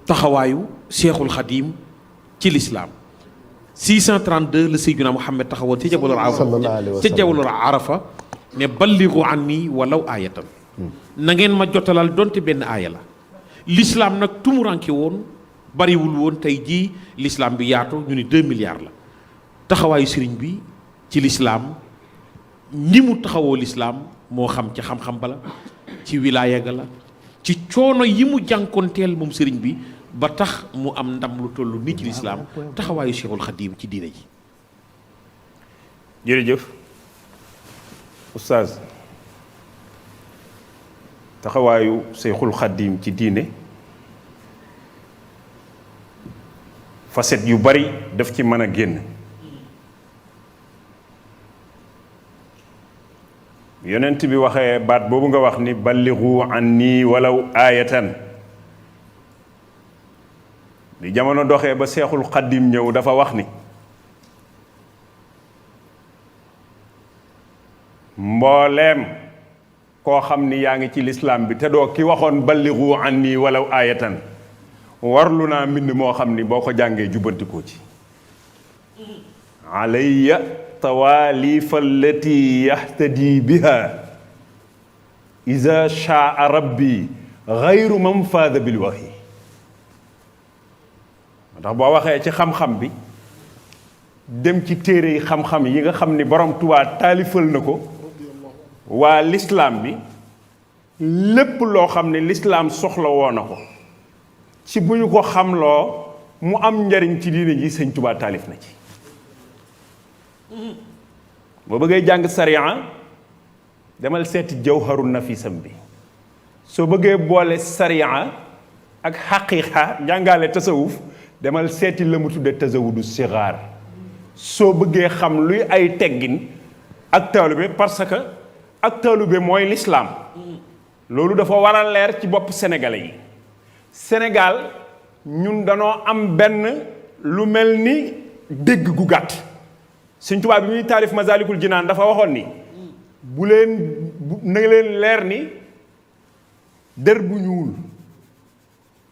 taxawaayu Cheikhul Khadim ci lislaam 632 la Seydina Muhammad taxawoon ci jabalul arafa ci jabalul arafa ne balligu anni walaw aayatan na ngeen ma jotalal donte benn aaya la lislaam nag tumuranke woon bariwul woon tey jii lislaam bi yaatu ñu ni 2 milliards la taxawaayu sëriñ bi ci lislaam ni mu taxawoo lislaam moo xam ci xam-xam bala ci wilaaya ga la ci coono yi mu jànkoonteel moom sëriñ bi ba tax mu am ndam lu toll nii ci lislaam taxawaayu Cheikhul Khadim ci diine ji. jërëjëf oustaz taxawaayu Cheikhul Khadim ci diine facette yu bari daf ci mën a génn. yonent bi waxee baat boobu nga wax ni ballighu anni walaw aayatan li jamono doxee ba Seexul Xaddim ñëw dafa wax ni mbooleem koo xam ni yaa ngi ci lislaam bi te doo ki waxoon ballighu anni walaw aayatan warlu naa mbind moo xam ni boo ko jàngee jubbantikoo ci alayya tawaalif allati yahtadi biha iza shaa rabbi gayru man faada bil waxyi ndax boo waxee ci xam-xam bi dem ci téere yi xam-xam yi nga xam ni borom Tuubaa taalifal na ko waa lislaam bi lépp loo xam ne lislaam soxla woo na ko ci bu ñu ko xamloo mu am njariñ ci diine ji sëñ Tuubaa taalif na ci boo bëggee jàng sariya demal seeti jawharu nafisam bi soo bëggee boole sariya ak xaqiiqa jàngale tasawuf demal seeti la mu tudde tasawudu sigaar soo bëggee xam luy ay teggin ak taalube parce que ak taalube mooy lislaam loolu dafa war a leer ci bopp sénégalais yi Sénégal ñun danoo am benn lu mel ni dégg gu gàtt Sëñ Tuubaa bi muy taarif Masaalikul Jinaan dafa waxoon ni bu leen na leen leer ni der bu ñuul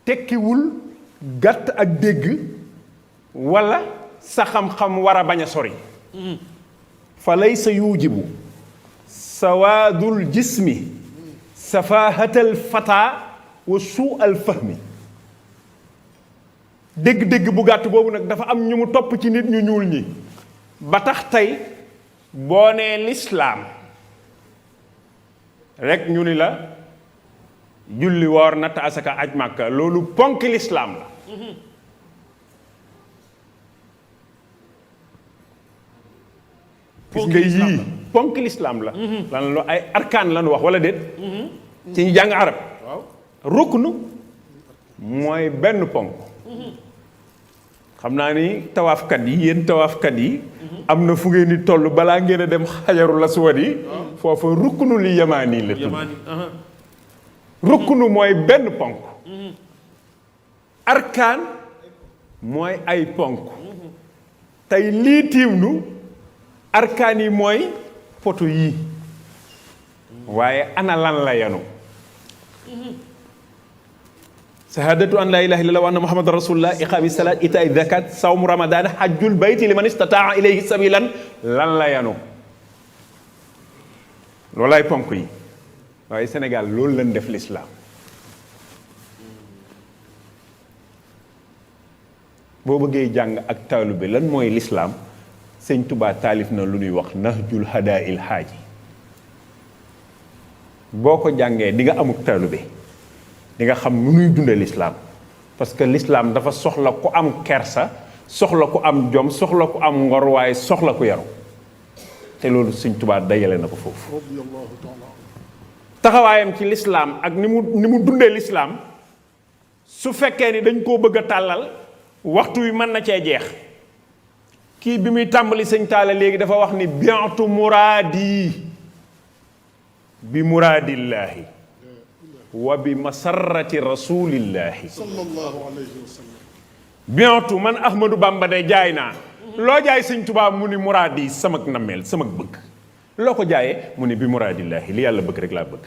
tekkiwul gàtt ak dégg walla sa xam-xam war a bañ a sori fa laysa yujibu sawaadul jismi safahatal fata wa suu al fahmi dégg-dégg bu gàtt boobu nag dafa am ñu mu topp ci nit ñu ñuul ñi ba tax tey boo nee lislaam rek ñu ni la julli woor natt asaka aj màkka loolu ponk lislaam la gis nga yii ponk lislaam la lan la ay arkaan lan wax wala déet ci ñu jàng arab ruknu mooy benn ponk xam naa ni tawaafkat yi yéen tawaafkat yi am na fu ngeen di toll balaa ngeen a dem xajarul aswad yi foofa ruknu li yamaani la tudd ruknu mooy benn ponk arkaan mooy ay ponk tey lii tiim nu arkaan yi mooy poto yii waaye ana lan la yanu shahadatu an la ilaha illallah wa anna muhammadan rasulullah iqaami salat itaay zakat sawmu ramadan hajjul bayti liman istataa ilayhi sabilan lan la yanu loolaay ponk yi waaye Sénégal loolu lañ def lislaam boo bëggee jàng ak taalube lan mooy lislaam sëñ Tubaa taalif na lu ñuy wax nahjul hadaa il haaji boo ko jàngee di nga amuk taalube di nga xam nu nuy dunde lislaam parce que lislaam dafa soxla ku am kersa soxla ku am jom soxla ku am ngor waaye soxla ku yaru te loolu sëñ Tubaa dajale na ko foofu taxawaayam ci lislaam ak ni mu dundee lislaam su fekkee ni dañ koo bëgg a tàllal waxtu wi mën na cee jeex kii bi muy tàmbali sëñ Taala léegi dafa wax ni bi'tu muraadi bi muraadillaahi wa bi masarrati rasulillahi sallallahu alayhi wa sallam bi'tu man Ahmadou Bamba de jaay naa loo jaay sëñ Tuubaa mu ni muraadi samak nammeel samak bëgg loo ko jaayee mu ni bi muraadillaahi li yàlla bëgg rek laa bëgg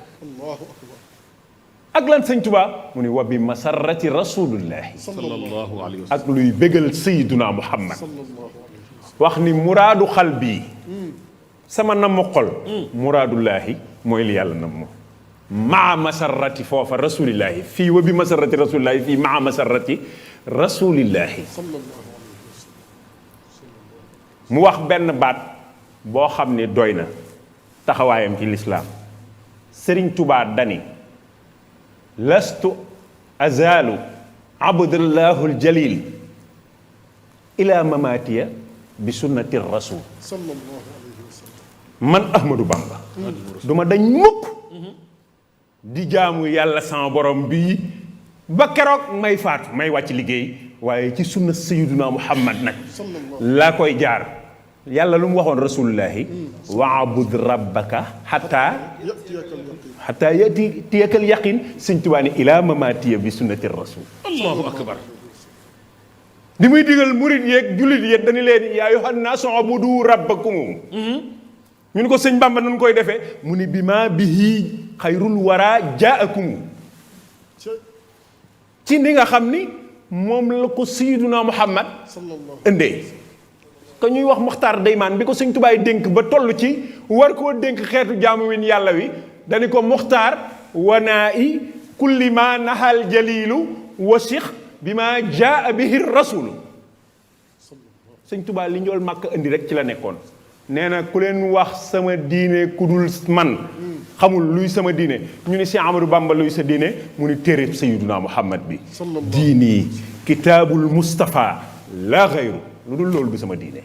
ak lan sëñ Tuubaa mu ni wa bi masarrati rasulillahi sallallahu alayhi wa sallam ak luy bégal sayyiduna Muhammad wax ni muraadu xal bii sama namm xol muraadullaahi mooy li yàlla namm maa masarrati foofa rasulillahi fii wa bi masarrati rasulillahi fii maa masarrati rasulillahi mu wax benn baat boo xam ne doy na taxawaayam ci lislaam sëriñ Tubaa dani lastu azalu abdullahu aljalil ila mamatiya bi sunnati rasul man Ahmadou Bamba duma dañ mukk di jaamu yàlla sama borom bii ba keroog may faatu may wàcc liggéey waaye ci sunna sayyiduna Muhammad nag laa koy jaar yàlla lu mu waxoon rasulullahi waabud rabbaka xataa yatiyakal yaqin sëñ Tuubaa ni ilaa mamatiya bi sunnati rasul allahu akbar di muy digal murit yeeg jullit yeeg dañu leen yaa ayyuhan naasu ubudu rabbakum ñu ni ko sëñ Bamba nañu koy defee mu ni bi ma bihi xayrul wara jaakum ci ni nga xam ni moom la ko sayyiduna Muhammad indee ka ñuy wax Muxtaar Deymaan bi ko sëñ Tuubaa dénk ba toll ci war koo dénk xeetu jaamu win yàlla wi dañu ko Muxtaar wanaa i kulli ma nahal jalilu wasix bi ma jaa bihi rasulu sëñ Tuubaa li njool màkk indi rek ci la nekkoon nee na ku leen wax sama diine ku dul man xamul luy sama diine ñu ni si Amadou Bamba luy sa diine mu ni téere sayyiduna Muhammad bi diini kitaabul Mustafa la xayru lu dul loolu du sama diine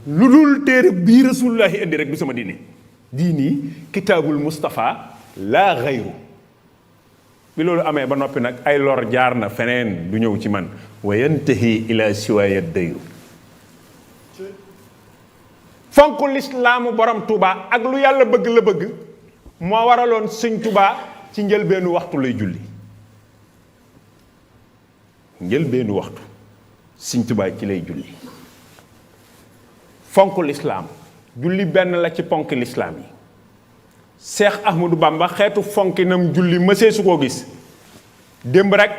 lu dul téere bii rasulullahi indi rek du sama diine diini kitaabul Mustafa la xayru bi loolu amee ba noppi nag ay lor jaar na feneen du ñëw ci man wa yantahi ila siwaaya dayru fonk lislaamu borom Touba ak lu yàlla bëgg la bëgg moo waraloon sëñ Touba ci njëlbeenu waxtu lay julli njëlbeenu waxtu sëñ Touba ci lay julli fonk lislaam julli benn la ci ponk lislaam yi Seex Ahmadou Bamba xeetu fonkinam julli mësee su koo gis démb rek